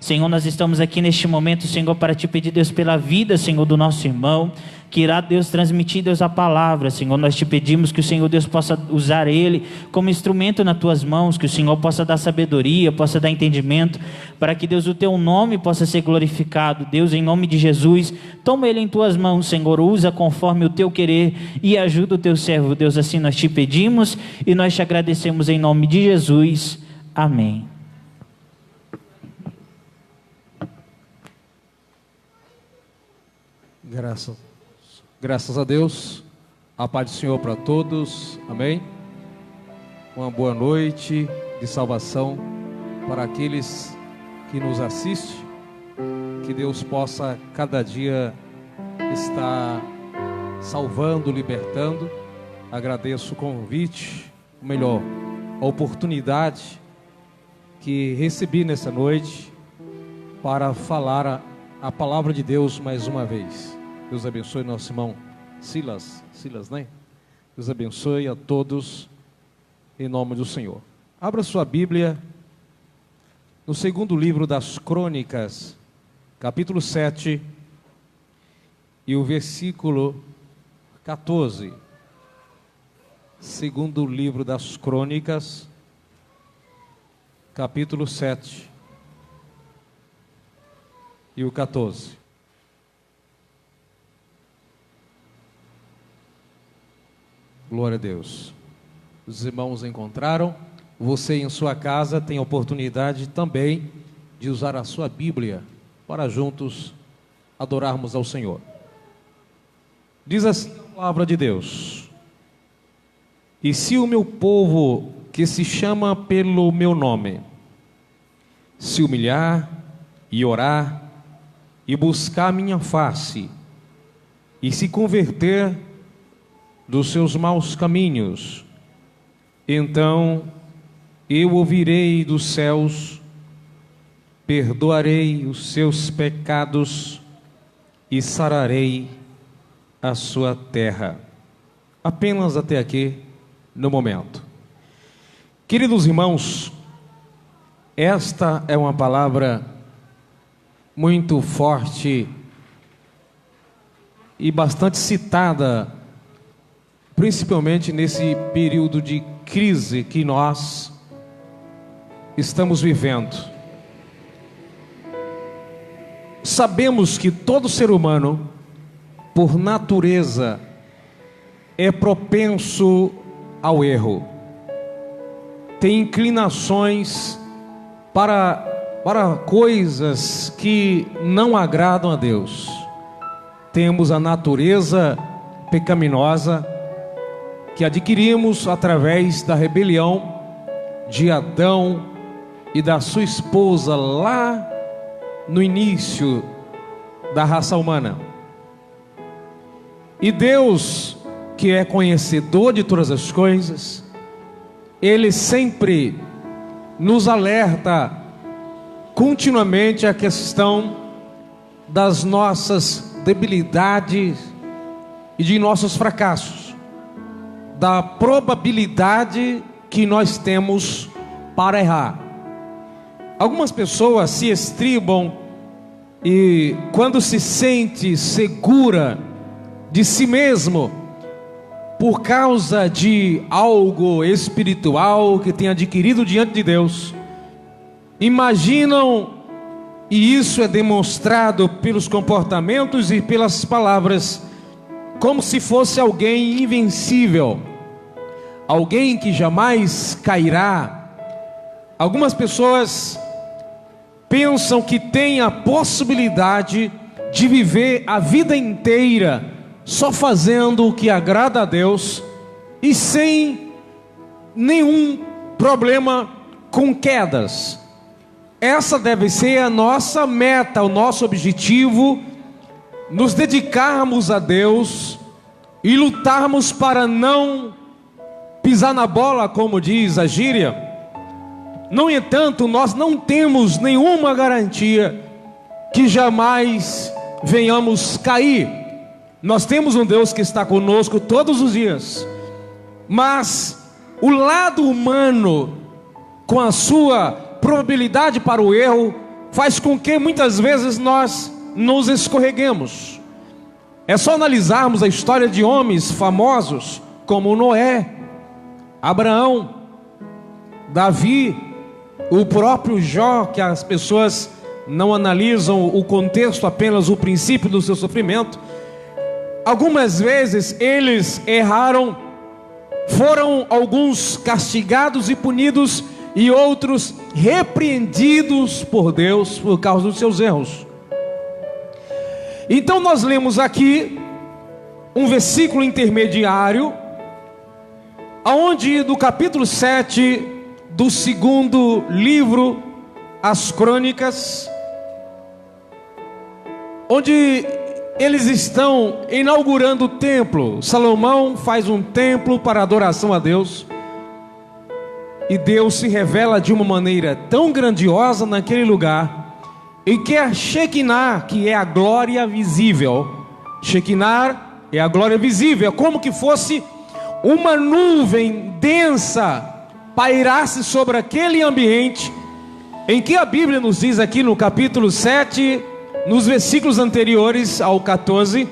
Senhor, nós estamos aqui neste momento, Senhor, para te pedir, Deus, pela vida, Senhor, do nosso irmão, que irá, Deus, transmitir, Deus, a palavra. Senhor, nós te pedimos que o Senhor, Deus, possa usar ele como instrumento nas tuas mãos, que o Senhor possa dar sabedoria, possa dar entendimento, para que, Deus, o teu nome possa ser glorificado. Deus, em nome de Jesus, toma ele em tuas mãos, Senhor, usa conforme o teu querer e ajuda o teu servo, Deus, assim nós te pedimos e nós te agradecemos em nome de Jesus. Amém. Graças a Deus, a paz do Senhor para todos, amém? Uma boa noite de salvação para aqueles que nos assistem, que Deus possa cada dia estar salvando, libertando. Agradeço o convite, ou melhor, a oportunidade que recebi nessa noite para falar a palavra de Deus mais uma vez. Deus abençoe nosso irmão Silas, né? Deus abençoe a todos em nome do Senhor. Abra sua Bíblia no segundo livro das Crônicas, capítulo 7 e o versículo 14. Segundo livro das Crônicas, capítulo 7 e o 14. Glória a Deus. Os irmãos encontraram. Você em sua casa tem a oportunidade também de usar a sua Bíblia para juntos adorarmos ao Senhor. Diz assim a palavra de Deus: e se o meu povo, que se chama pelo meu nome, se humilhar e orar e buscar minha face e se converter dos seus maus caminhos, então eu ouvirei dos céus, perdoarei os seus pecados e sararei a sua terra. Apenas até aqui no momento. Queridos irmãos, esta é uma palavra muito forte e bastante citada, principalmente nesse período de crise que nós estamos vivendo. Sabemos que todo ser humano, por natureza, é propenso ao erro, tem inclinações para coisas que não agradam a Deus. Temos a natureza pecaminosa que adquirimos através da rebelião de Adão e da sua esposa lá no início da raça humana. E Deus, que é conhecedor de todas as coisas, Ele sempre nos alerta continuamente a questão das nossas debilidades e de nossos fracassos, da probabilidade que nós temos para errar. Algumas pessoas se estribam e quando se sente segura de si mesmo por causa de algo espiritual que tem adquirido diante de Deus, imaginam, e isso é demonstrado pelos comportamentos e pelas palavras, como se fosse alguém invencível, alguém que jamais cairá. Algumas pessoas pensam que têm a possibilidade de viver a vida inteira só fazendo o que agrada a Deus e sem nenhum problema com quedas. Essa deve ser a nossa meta, o nosso objetivo, nos dedicarmos a Deus e lutarmos para não pisar na bola, como diz a gíria. No entanto, nós não temos nenhuma garantia que jamais venhamos cair. Nós temos um Deus que está conosco todos os dias, mas o lado humano, com a sua probabilidade para o erro, faz com que muitas vezes nós nos escorreguemos. É só analisarmos a história de homens famosos como Noé, Abraão, Davi, o próprio Jó, que as pessoas não analisam o contexto, apenas o princípio do seu sofrimento. Algumas vezes eles erraram, foram alguns castigados e punidos, e outros repreendidos por Deus por causa dos seus erros. Então nós lemos aqui um versículo intermediário, onde no capítulo 7 do segundo livro, As Crônicas, onde eles estão inaugurando o templo. Salomão faz um templo para adoração a Deus, e Deus se revela de uma maneira tão grandiosa naquele lugar, em que a Shekinah, que é a glória visível, Shekinah é a glória visível, é como que fosse uma nuvem densa, pairasse sobre aquele ambiente, em que a Bíblia nos diz aqui no capítulo 7, nos versículos anteriores ao 14,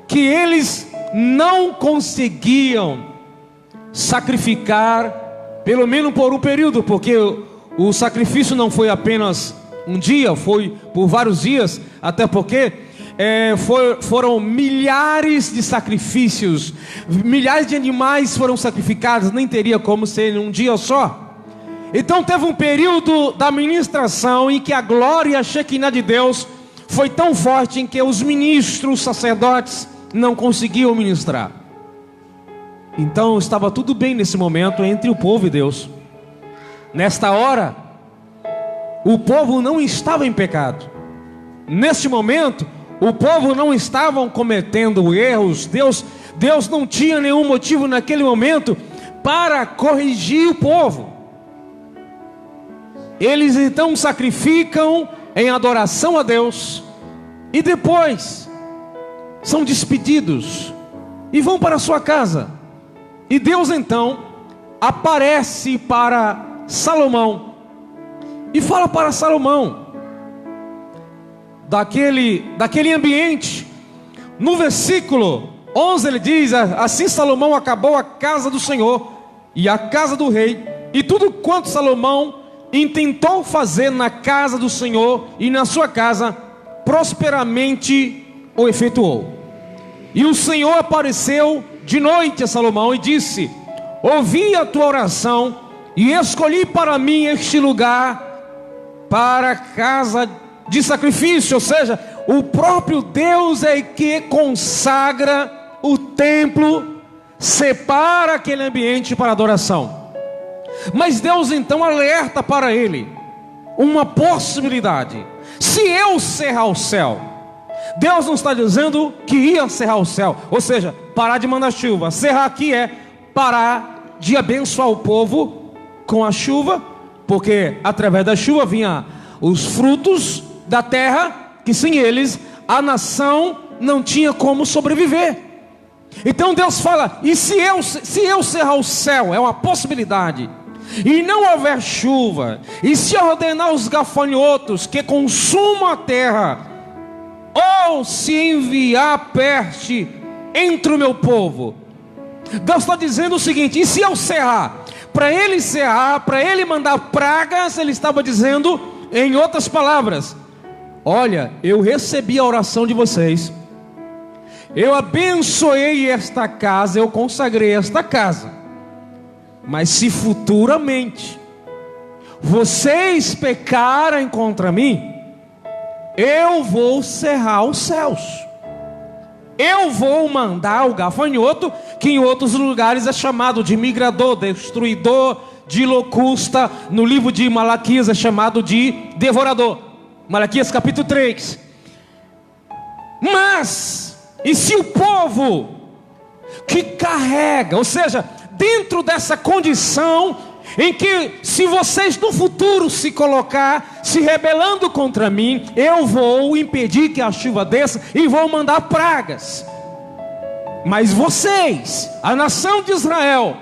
que eles não conseguiam sacrificar, pelo menos por um período, porque o sacrifício não foi apenas um dia, foi por vários dias, até porque foram milhares de sacrifícios, milhares de animais foram sacrificados, nem teria como ser em um dia só. Então teve um período da ministração em que a glória e a Shekinah de Deus foi tão forte, em que os ministros, os sacerdotes não conseguiam ministrar. Então estava tudo bem nesse momento entre o povo e Deus. Nesta hora, o povo não estava em pecado. Neste momento, o povo não estava cometendo erros. Deus não tinha nenhum motivo naquele momento para corrigir o povo. Eles então sacrificam em adoração a Deus, e depois são despedidos e vão para a sua casa. E Deus então aparece para Salomão e fala para Salomão daquele ambiente. No versículo 11 ele diz: assim Salomão acabou a casa do Senhor e a casa do rei, e tudo quanto Salomão intentou fazer na casa do Senhor e na sua casa, prosperamente o efetuou. E o Senhor apareceu de noite a Salomão e disse: ouvi a tua oração e escolhi para mim este lugar para casa de sacrifício. Ou seja, o próprio Deus é que consagra o templo, separa aquele ambiente para adoração. Mas Deus então alerta para ele uma possibilidade: se eu cerrar o céu. Deus não está dizendo que ia cerrar o céu, ou seja, parar de mandar chuva. Cerrar aqui é parar de abençoar o povo com a chuva, porque através da chuva vinha os frutos da terra, que sem eles a nação não tinha como sobreviver. Então Deus fala: e se eu cerrar o céu, é uma possibilidade, e não houver chuva, e se eu ordenar os gafanhotos que consumam a terra, ou se enviar peste entre o meu povo. Deus está dizendo o seguinte: e se eu cerrar? Para ele mandar pragas, ele estava dizendo, em outras palavras: olha, eu recebi a oração de vocês, eu abençoei esta casa, eu consagrei esta casa, mas se futuramente vocês pecarem contra mim, eu vou cerrar os céus. Eu vou mandar o gafanhoto, que em outros lugares é chamado de migrador, destruidor, de locusta. No livro de Malaquias é chamado de devorador. Malaquias capítulo 3. Mas, e se o povo que carrega, ou seja, dentro dessa condição em que, se vocês no futuro se colocar se rebelando contra mim, eu vou impedir que a chuva desça e vou mandar pragas. Mas vocês, a nação de Israel,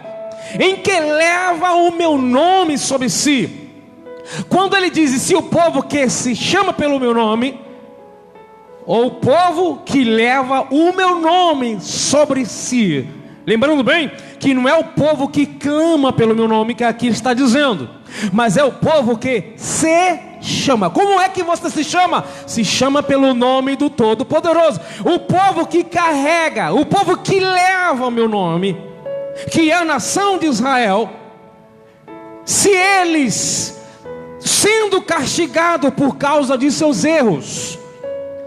em que leva o meu nome sobre si, Quando ele diz, se o povo que se chama pelo meu nome, ou o povo que leva o meu nome sobre si. Lembrando bem que não é o povo que clama pelo meu nome que aqui está dizendo, mas é o povo que se chama. Como é que você se chama? Se chama pelo nome do Todo-Poderoso. O povo que carrega, o povo que leva o meu nome, que é a nação de Israel. Se eles, sendo castigados por causa de seus erros,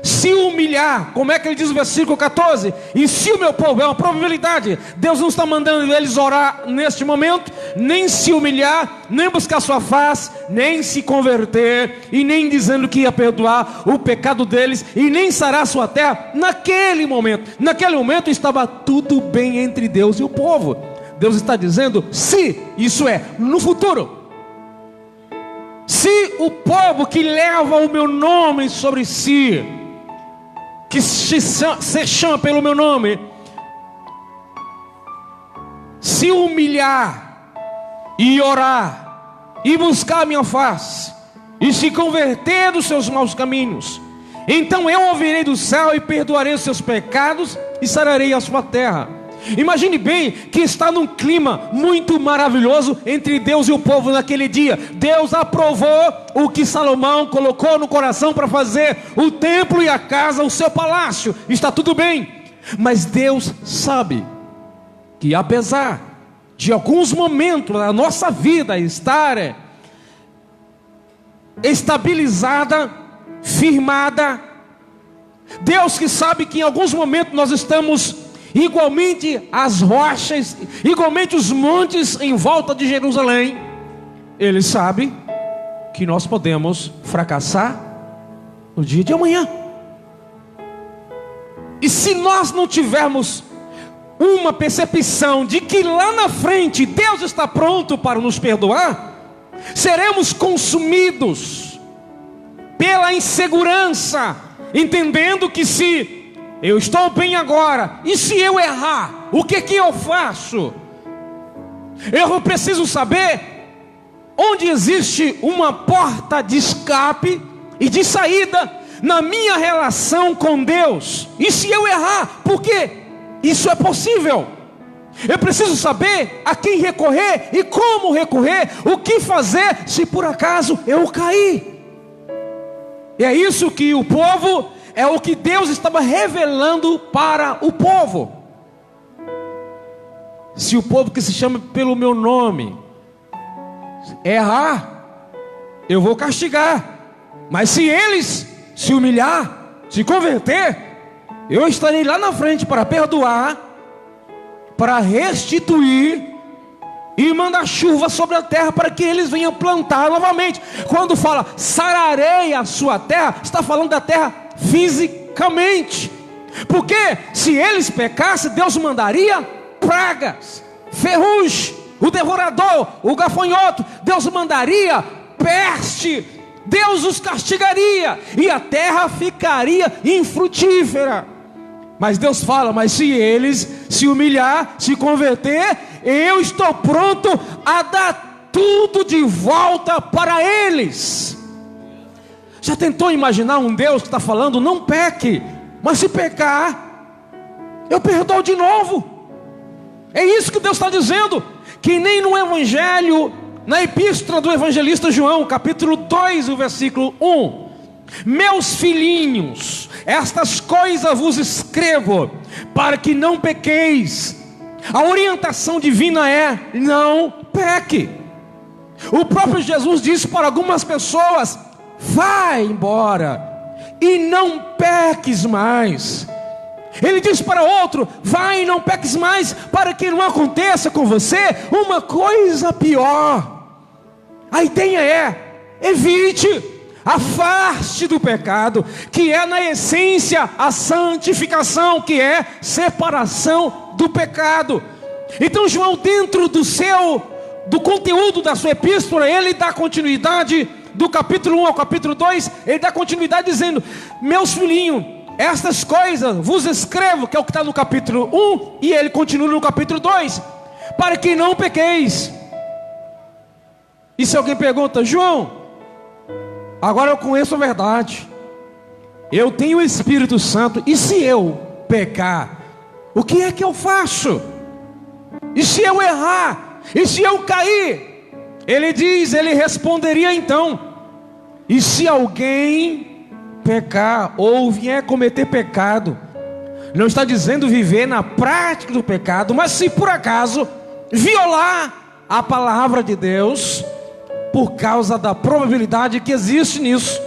se humilhar, como é que ele diz no versículo 14? E se o meu povo, é uma probabilidade, Deus não está mandando eles orar neste momento, nem se humilhar, nem buscar sua face, nem se converter, e nem dizendo que ia perdoar o pecado deles, e nem sarar sua terra. Naquele momento estava tudo bem entre Deus e o povo. Deus está dizendo, se, isso é, no futuro, se o povo que leva o meu nome sobre si, que se chama pelo meu nome, se humilhar e orar e buscar a minha face e se converter dos seus maus caminhos, então eu ouvirei do céu e perdoarei os seus pecados e sararei a sua terra. Imagine bem que está num clima muito maravilhoso entre Deus e o povo naquele dia. Deus aprovou o que Salomão colocou no coração para fazer o templo e a casa, o seu palácio. Está tudo bem, mas Deus sabe que apesar de alguns momentos da nossa vida estar estabilizada, firmada, Deus que sabe que em alguns momentos nós estamos igualmente as rochas, igualmente os montes em volta de Jerusalém, Ele sabe que nós podemos fracassar no dia de amanhã. E se nós não tivermos uma percepção de que lá na frente Deus está pronto para nos perdoar, seremos consumidos pela insegurança, entendendo que se eu estou bem agora, e se eu errar, o que eu faço? Eu preciso saber onde existe uma porta de escape e de saída na minha relação com Deus. E se eu errar, porque isso é possível. Eu preciso saber a quem recorrer e como recorrer, o que fazer se por acaso eu cair. E é isso que o povo, é o que Deus estava revelando para o povo. Se o povo que se chama pelo meu nome errar, eu vou castigar. Mas se eles se humilhar, se converter, eu estarei lá na frente para perdoar, para restituir e mandar chuva sobre a terra para que eles venham plantar novamente. Quando fala sararei a sua terra, está falando da terra fisicamente. Porque se eles pecassem, Deus mandaria pragas, ferrugem, o devorador, o gafanhoto. Deus mandaria peste, Deus os castigaria e a terra ficaria infrutífera. Mas Deus fala, mas se eles se humilhar, se converter, eu estou pronto a dar tudo de volta para eles. Já tentou imaginar um Deus que está falando, não peque, mas se pecar, eu perdoo de novo? É isso que Deus está dizendo. Que nem no Evangelho, na epístola do evangelista João, capítulo 2, o versículo 1: meus filhinhos, estas coisas vos escrevo, para que não pequeis. A orientação divina é, não peque. O próprio Jesus disse para algumas pessoas: vai embora e não peques mais. Ele disse para outro: vai e não peques mais, para que não aconteça com você uma coisa pior. A ideia é, evite, afaste do pecado, que é na essência a santificação, que é separação do pecado. Então João, dentro do conteúdo da sua epístola, ele dá continuidade, do capítulo 1 ao capítulo 2, ele dá continuidade dizendo: meus filhinhos, estas coisas vos escrevo, que é o que está no capítulo 1, e ele continua no capítulo 2, para que não pequeis. E se alguém pergunta: João, agora eu conheço a verdade, eu tenho o Espírito Santo, e se eu pecar, o que é que eu faço? E se eu errar? E se eu cair? Ele responderia então: e se alguém pecar ou vier cometer pecado? Não está dizendo viver na prática do pecado, mas se por acaso violar a palavra de Deus, por causa da probabilidade que existe nisso,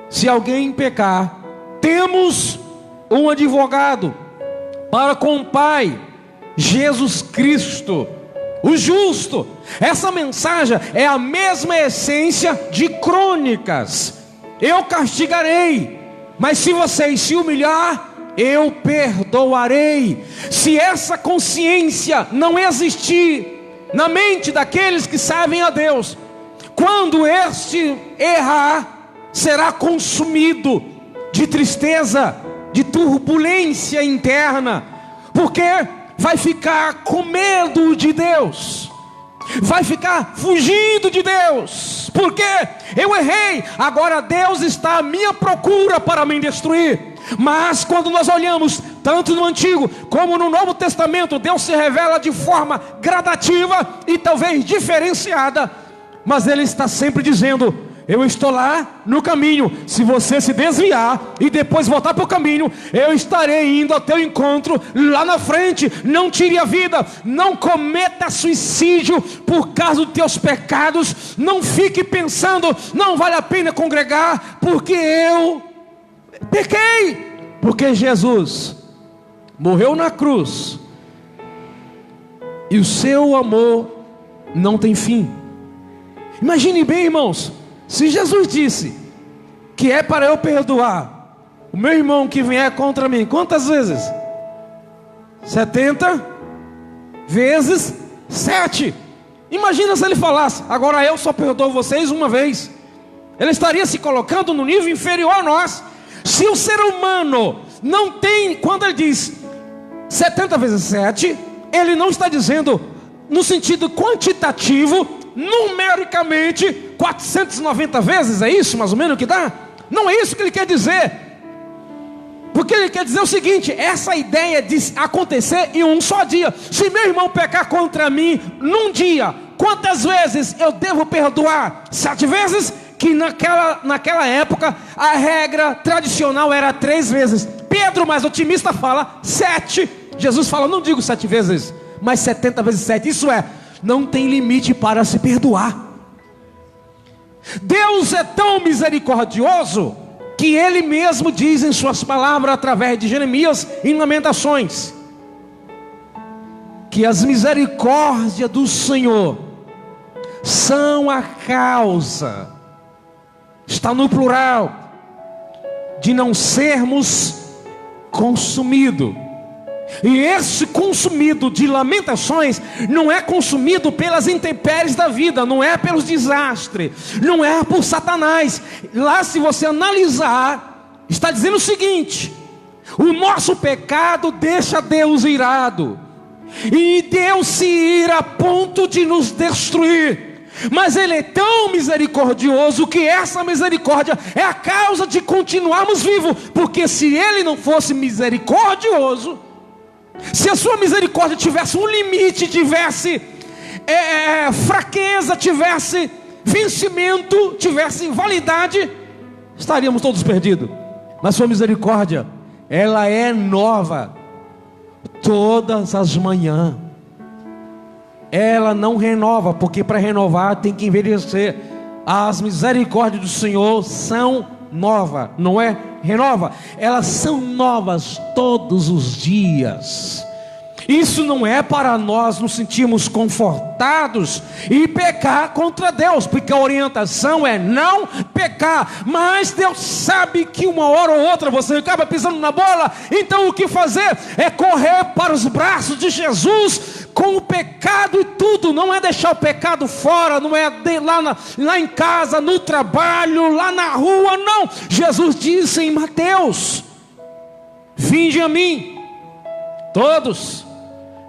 se alguém pecar, temos um advogado para com o Pai, Jesus Cristo, o justo. Essa mensagem é a mesma essência de Crônicas: eu castigarei, mas se vocês se humilhar, eu perdoarei. Se essa consciência não existir na mente daqueles que servem a Deus, quando este errar, será consumido de tristeza, de turbulência interna, porque vai ficar com medo de Deus, vai ficar fugindo de Deus, porque eu errei, agora Deus está à minha procura para me destruir. Mas quando nós olhamos, tanto no Antigo como no Novo Testamento, Deus se revela de forma gradativa e talvez diferenciada, mas Ele está sempre dizendo: eu estou lá no caminho. Se você se desviar e depois voltar para o caminho, eu estarei indo ao teu encontro lá na frente. Não tire a vida, não cometa suicídio por causa dos teus pecados. Não fique pensando: não vale a pena congregar porque eu pequei. Porque Jesus morreu na cruz e o seu amor não tem fim. Imagine bem, irmãos, se Jesus disse que é para eu perdoar o meu irmão que vier contra mim, quantas vezes? 70 vezes 7. Imagina se ele falasse: agora eu só perdoo vocês uma vez. Ele estaria se colocando no nível inferior a nós. Se o ser humano não tem, quando ele diz 70 vezes 7, ele não está dizendo no sentido quantitativo, numericamente 490 vezes, é isso mais ou menos que dá? Não é isso que ele quer dizer, porque ele quer dizer o seguinte: essa ideia de acontecer em um só dia. Se meu irmão pecar contra mim num dia, quantas vezes eu devo perdoar? 7 vezes? Que naquela época a regra tradicional era 3 vezes. Pedro, mais otimista, fala 7. Jesus fala: não digo 7 vezes, mas 70 vezes 7. Isso é, não tem limite para se perdoar. Deus é tão misericordioso que Ele mesmo diz em suas palavras, através de Jeremias, em Lamentações, que as misericórdias do Senhor são a causa, está no plural, de não sermos consumidos. E esse consumido de Lamentações não é consumido pelas intempéries da vida, não é pelos desastres, não é por Satanás. Lá, se você analisar, está dizendo o seguinte: o nosso pecado deixa Deus irado, e Deus se ira a ponto de nos destruir. Mas Ele é tão misericordioso que essa misericórdia é a causa de continuarmos vivos. Porque se Ele não fosse misericordioso, se a sua misericórdia tivesse um limite, tivesse fraqueza, tivesse vencimento, tivesse validade, estaríamos todos perdidos. Mas sua misericórdia, ela é nova todas as manhãs. Ela não renova, porque para renovar tem que envelhecer. As misericórdias do Senhor são novas, não é renova, elas são novas todos os dias. Isso não é para nós nos sentirmos confortados e pecar contra Deus, porque a orientação é não pecar. Mas Deus sabe que uma hora ou outra você acaba pisando na bola. Então o que fazer? É correr para os braços de Jesus com o pecado e tudo. Não é deixar o pecado fora, não é lá em casa, no trabalho, lá na rua, não. Jesus disse em Mateus: vinde a mim, todos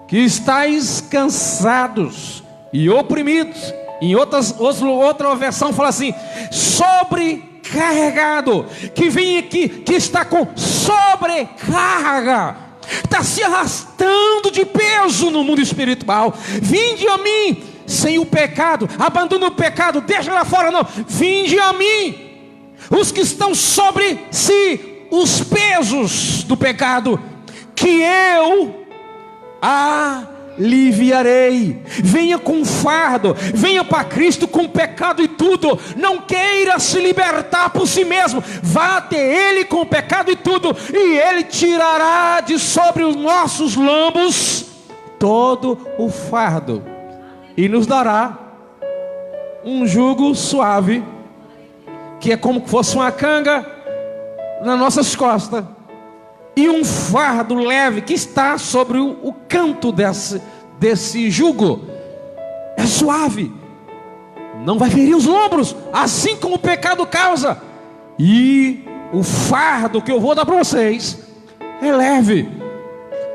que estáis cansados e oprimidos. Em outra versão fala assim: sobre encarregado, que vem aqui, que está com sobrecarga, está se arrastando de peso no mundo espiritual. Vinde a mim, sem o pecado, abandona o pecado, deixa lá fora, não. Vinde a mim, os que estão sobre si os pesos do pecado, que eu aliviarei. Venha com fardo, venha para Cristo com pecado e tudo. Não queira se libertar por si mesmo, vá até Ele com o pecado e tudo, e Ele tirará de sobre os nossos lombos todo o fardo, e nos dará um jugo suave, que é como se fosse uma canga nas nossas costas, e um fardo leve que está sobre o canto desse jugo. É suave, não vai ferir os lombos, assim como o pecado causa. E o fardo que eu vou dar para vocês é leve.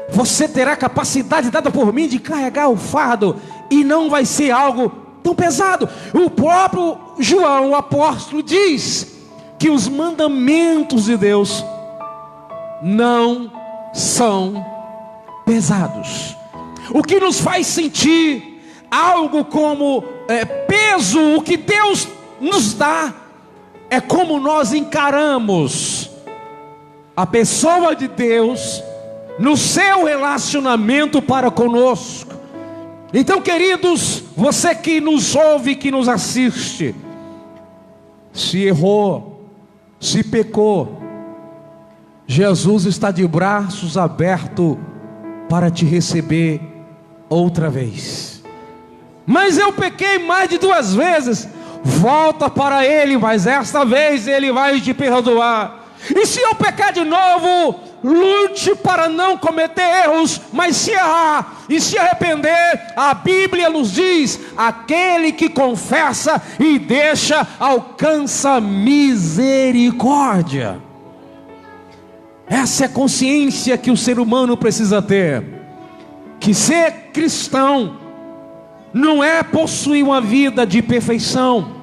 Você terá capacidade dada por mim de carregar o fardo, e não vai ser algo tão pesado. O próprio João, o apóstolo, diz que os mandamentos de Deus não são pesados. O que nos faz sentir algo como peso, o que Deus nos dá, é como nós encaramos a pessoa de Deus no seu relacionamento para conosco. Então, queridos, você que nos ouve, que nos assiste, se errou, se pecou, Jesus está de braços abertos para te receber outra vez. Mas eu pequei mais de 2 vezes. Volta para Ele, mas esta vez Ele vai te perdoar. E se eu pecar de novo, lute para não cometer erros, mas se errar e se arrepender, a Bíblia nos diz: aquele que confessa e deixa, alcança misericórdia. Essa é a consciência que o ser humano precisa ter, que ser cristão não é possuir uma vida de perfeição.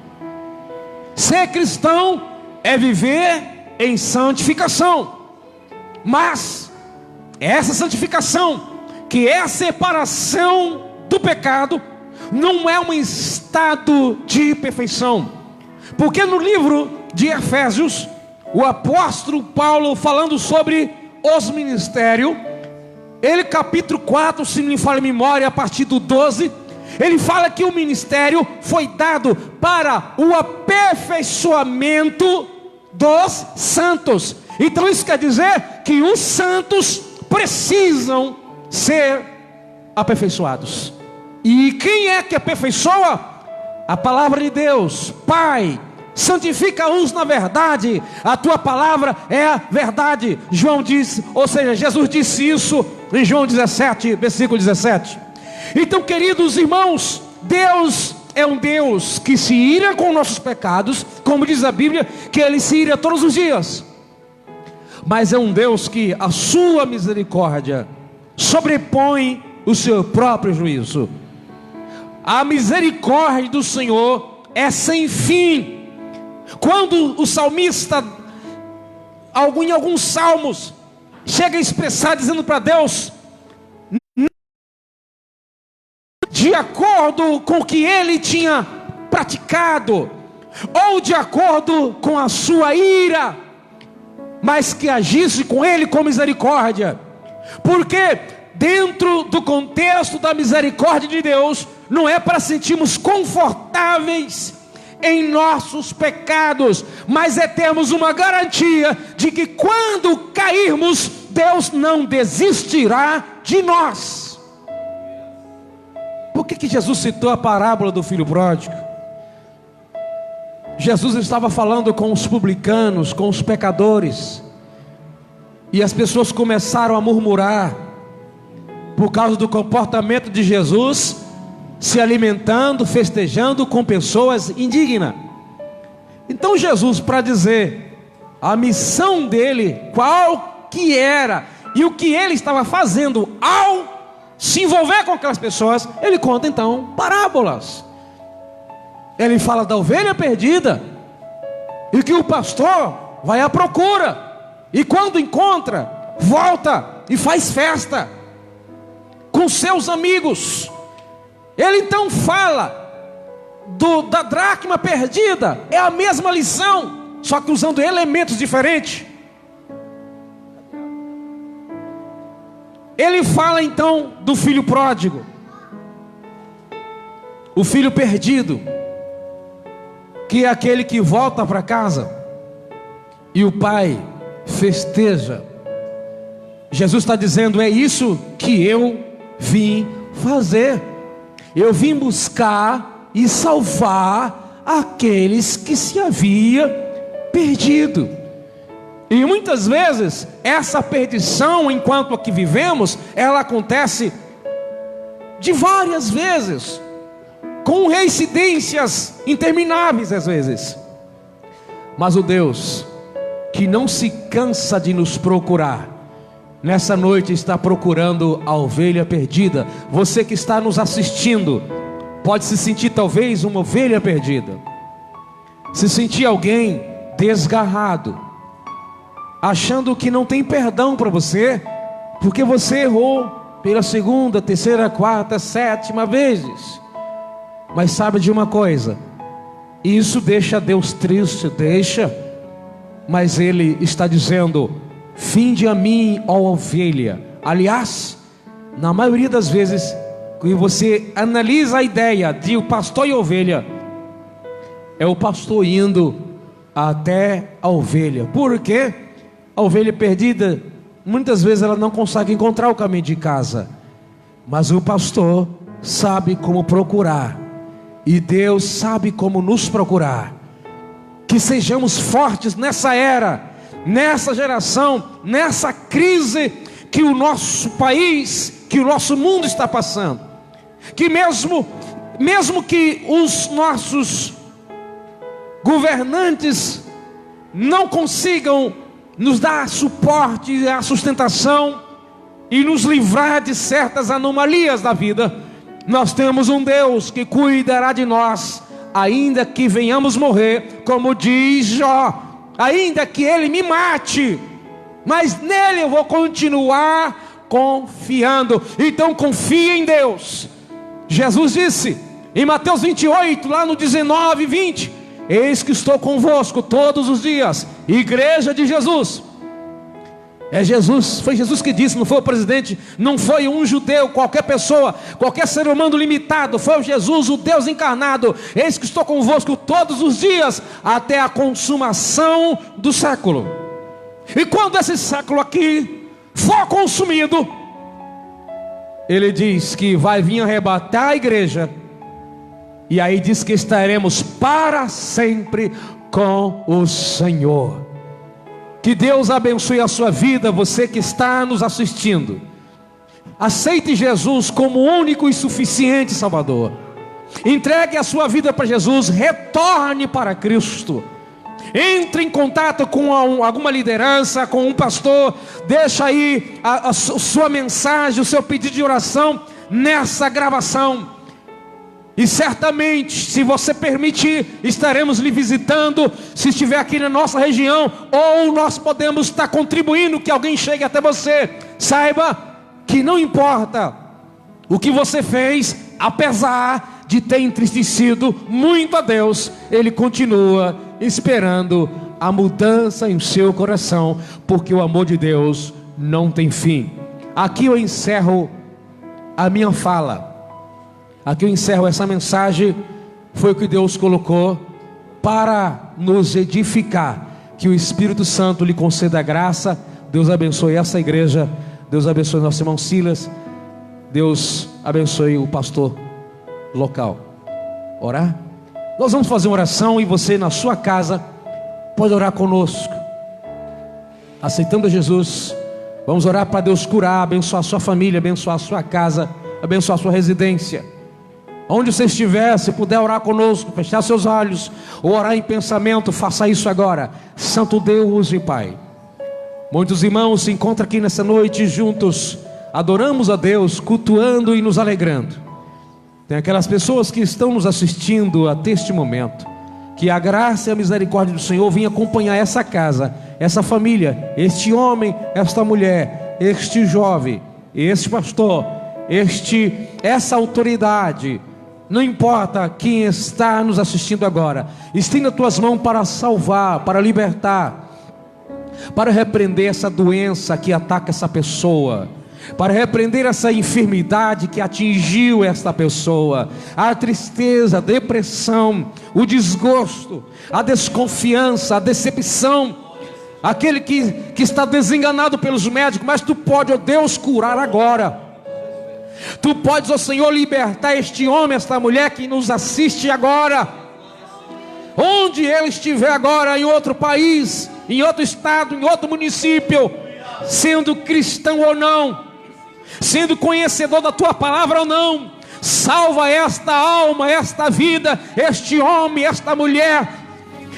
Ser cristão é viver em santificação. Mas essa santificação, que é a separação do pecado, não é um estado de perfeição. Porque no livro de Efésios, o apóstolo Paulo, falando sobre os ministérios, ele capítulo 4, se não me falha a memória, a partir do 12, ele fala que o ministério foi dado para o aperfeiçoamento dos santos. Então isso quer dizer que os santos precisam ser aperfeiçoados. E quem é que aperfeiçoa? A palavra de Deus. Pai, santifica-os na verdade, a tua palavra é a verdade. João disse, ou seja, Jesus disse isso em João 17, versículo 17. Então, queridos irmãos, Deus é um Deus que se ira com nossos pecados, como diz a Bíblia, que Ele se ira todos os dias. Mas é um Deus que a sua misericórdia sobrepõe o seu próprio juízo. A misericórdia do Senhor é sem fim. Quando o salmista, em alguns salmos, chega a expressar dizendo para Deus, de acordo com o que ele tinha praticado, ou de acordo com a sua ira, mas que agisse com ele com misericórdia. Porque dentro do contexto da misericórdia de Deus, não é para sentirmos confortáveis em nossos pecados, mas é termos uma garantia de que quando cairmos, Deus não desistirá de nós. Por que Jesus citou a parábola do filho pródigo? Jesus estava falando com os publicanos, com os pecadores, e as pessoas começaram a murmurar por causa do comportamento de Jesus, se alimentando, festejando com pessoas indignas. Então Jesus, para dizer a missão dele, qual que era, e o que ele estava fazendo ao se envolver com aquelas pessoas, ele conta então parábolas. Ele fala da ovelha perdida, e que o pastor vai à procura, e quando encontra, volta e faz festa com seus amigos. Ele então fala da dracma perdida. É a mesma lição, só que usando elementos diferentes. Ele fala então do filho pródigo, o filho perdido, que é aquele que volta para casa e o pai festeja. Jesus está dizendo: é isso que eu vim fazer. Eu vim buscar e salvar aqueles que se havia perdido. E muitas vezes essa perdição, enquanto aqui vivemos, ela acontece de várias vezes, com reincidências intermináveis às vezes. Mas o Deus que não se cansa de nos procurar, nessa noite está procurando a ovelha perdida. Você que está nos assistindo pode se sentir talvez uma ovelha perdida, se sentir alguém desgarrado, achando que não tem perdão para você, porque você errou pela segunda, terceira, quarta, sétima vezes. Mas sabe de uma coisa? Isso deixa Deus triste, deixa. Mas Ele está dizendo: finde a mim, ó ovelha. Aliás, na maioria das vezes que você analisa a ideia de o pastor e ovelha, é o pastor indo até a ovelha. Por quê? A ovelha perdida, muitas vezes ela não consegue encontrar o caminho de casa, mas o pastor sabe como procurar, e Deus sabe como nos procurar. Que sejamos fortes nessa era, nessa geração, nessa crise que o nosso país, que o nosso mundo está passando. Que mesmo que os nossos governantes não consigam nos dar suporte e a sustentação e nos livrar de certas anomalias da vida, nós temos um Deus que cuidará de nós, ainda que venhamos morrer, como diz Jó, ainda que Ele me mate, mas nele eu vou continuar confiando. Então confie em Deus. Jesus disse em Mateus 28, lá no 19 e 20: eis que estou convosco todos os dias. Igreja de Jesus. É Jesus, foi Jesus que disse, não foi o presidente, não foi um judeu, qualquer pessoa, qualquer ser humano limitado, foi o Jesus, o Deus encarnado. Eis que estou convosco todos os dias, até a consumação do século. E quando esse século aqui for consumido, Ele diz que vai vir arrebatar a igreja, e aí diz que estaremos para sempre com o Senhor. Que Deus abençoe a sua vida, você que está nos assistindo. Aceite Jesus como único e suficiente Salvador. Entregue a sua vida para Jesus, retorne para Cristo. Entre em contato com alguma liderança, com um pastor. Deixa aí a sua mensagem, o seu pedido de oração nessa gravação. E certamente, se você permitir, estaremos lhe visitando, se estiver aqui na nossa região, ou nós podemos estar contribuindo que alguém chegue até você. Saiba que não importa o que você fez, apesar de ter entristecido muito a Deus, Ele continua esperando a mudança em seu coração, porque o amor de Deus não tem fim. Aqui eu encerro a minha fala. Aqui eu encerro essa mensagem. Foi o que Deus colocou para nos edificar. Que o Espírito Santo lhe conceda a graça. Deus abençoe essa igreja. Deus abençoe nosso irmão Silas. Deus abençoe o pastor local. Orar? Nós vamos fazer uma oração, e você na sua casa pode orar conosco, aceitando a Jesus. Vamos orar para Deus curar, abençoar a sua família, abençoar a sua casa, abençoar a sua residência. Onde você estiver, se puder orar conosco, fechar seus olhos, ou orar em pensamento, faça isso agora. Santo Deus e Pai, muitos irmãos se encontram aqui nessa noite juntos, adoramos a Deus, cultuando e nos alegrando. Tem aquelas pessoas que estão nos assistindo até este momento, Que a graça e a misericórdia do Senhor venha acompanhar essa casa, essa família, este homem, esta mulher, este jovem, este pastor, essa autoridade. Não importa quem está nos assistindo agora, estenda tuas mãos para salvar, para libertar, para repreender essa doença que ataca essa pessoa, para repreender essa enfermidade que atingiu esta pessoa, a tristeza, a depressão, o desgosto, a desconfiança, a decepção, aquele que está desenganado pelos médicos. Mas tu pode, ó Deus, curar agora. Tu podes, ó Senhor, libertar este homem, esta mulher que nos assiste agora, onde ele estiver agora, em outro país, em outro estado, em outro município, sendo cristão ou não, sendo conhecedor da tua palavra ou não. Salva esta alma, esta vida, este homem, esta mulher.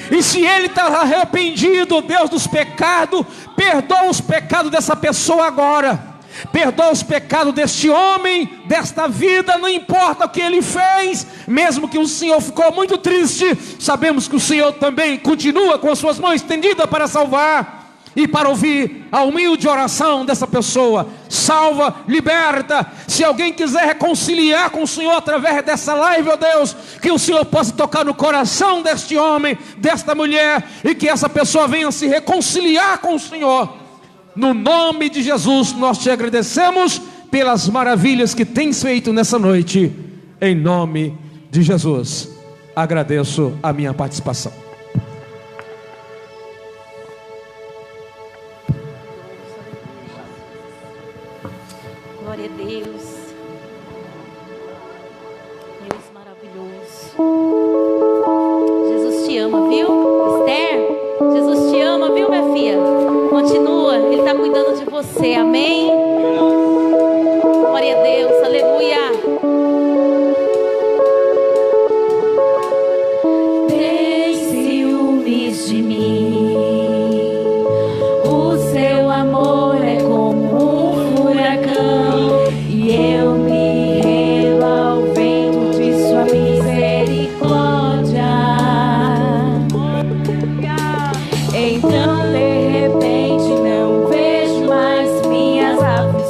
E se ele está arrependido, Deus, dos pecados, perdoa os pecados dessa pessoa agora. Perdoa os pecados deste homem, desta vida. Não importa o que ele fez, mesmo que o Senhor ficou muito triste, sabemos que o Senhor também continua com as suas mãos estendidas para salvar e para ouvir a humilde oração dessa pessoa. Salva, liberta. Se alguém quiser reconciliar com o Senhor através dessa live, ó Deus, que o Senhor possa tocar no coração deste homem, desta mulher, e que essa pessoa venha se reconciliar com o Senhor. No nome de Jesus nós te agradecemos pelas maravilhas que tens feito nessa noite. Em nome de Jesus agradeço a minha participação. Glória a Deus. Deus maravilhoso. Jesus te ama, viu? Esther, Jesus te ama, viu, minha filha? Continua, Ele está cuidando de você, amém? Glória a Deus, aleluia. Tem ciúmes de mim, o seu amor é como um furacão, e eu me rendo ao vento de sua misericórdia. Então de repente não vejo mais minhas aventuras.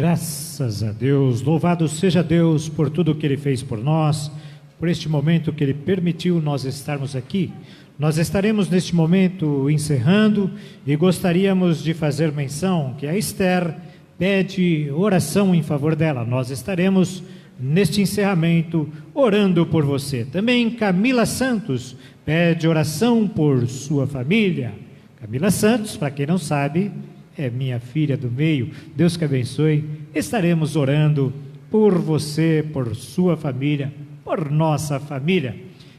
Graças a Deus, louvado seja Deus por tudo que Ele fez por nós, por este momento que Ele permitiu nós estarmos aqui. Nós estaremos neste momento encerrando e gostaríamos de fazer menção que a Esther pede oração em favor dela. Nós estaremos neste encerramento orando por você. Também Camila Santos pede oração por sua família. Camila Santos, para quem não sabe, é minha filha do meio. Deus que abençoe. Estaremos orando por você, por sua família, por nossa família.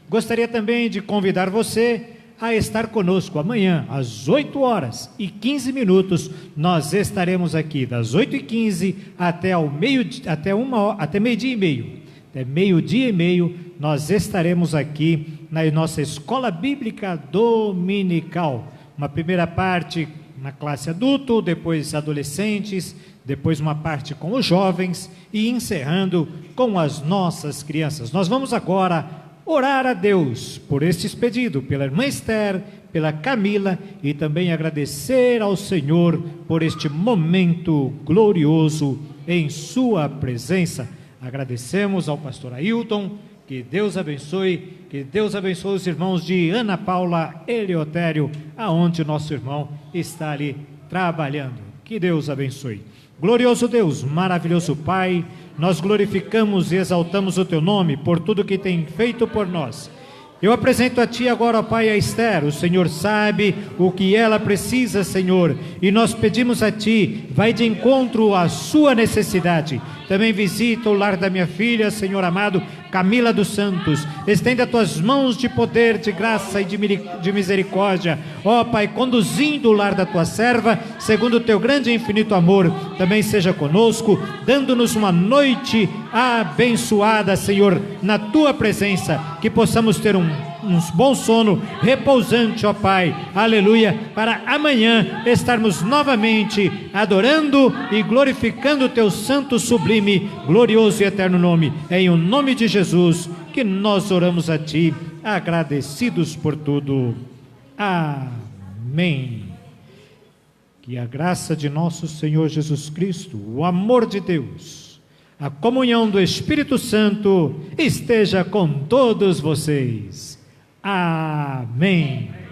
Gostaria também de convidar você a estar conosco amanhã, às 8h15. Nós estaremos aqui das 8h15 até meio-dia e meio. Até meio-dia e meio, nós estaremos aqui na nossa escola bíblica dominical. Uma primeira parte na classe adulto, depois adolescentes, depois uma parte com os jovens e encerrando com as nossas crianças. Nós vamos agora orar a Deus por estes pedidos, pela irmã Esther, pela Camila, e também agradecer ao Senhor por este momento glorioso em sua presença. Agradecemos ao pastor Ailton, que Deus abençoe os irmãos de Ana Paula Eleutério, aonde nosso irmão está ali trabalhando. Que Deus abençoe. Glorioso Deus, maravilhoso Pai, nós glorificamos e exaltamos o Teu nome por tudo que tem feito por nós. Eu apresento a Ti agora, ó Pai, a Esther. O Senhor sabe o que ela precisa, Senhor, e nós pedimos a Ti, vai de encontro à sua necessidade. Também visita o lar da minha filha, Senhor amado, Camila dos Santos. Estenda as Tuas mãos de poder, de graça e de misericórdia, ó Pai, conduzindo o lar da Tua serva, segundo o Teu grande e infinito amor. Também seja conosco, dando-nos uma noite abençoada, Senhor, na Tua presença, que possamos ter um bom sono, repousante, ó Pai, aleluia, para amanhã estarmos novamente adorando e glorificando o Teu santo, sublime, glorioso e eterno nome. É em o nome de Jesus que nós oramos a Ti, agradecidos por tudo. Amém. Que a graça de nosso Senhor Jesus Cristo, o amor de Deus, a comunhão do Espírito Santo esteja com todos vocês. Amém.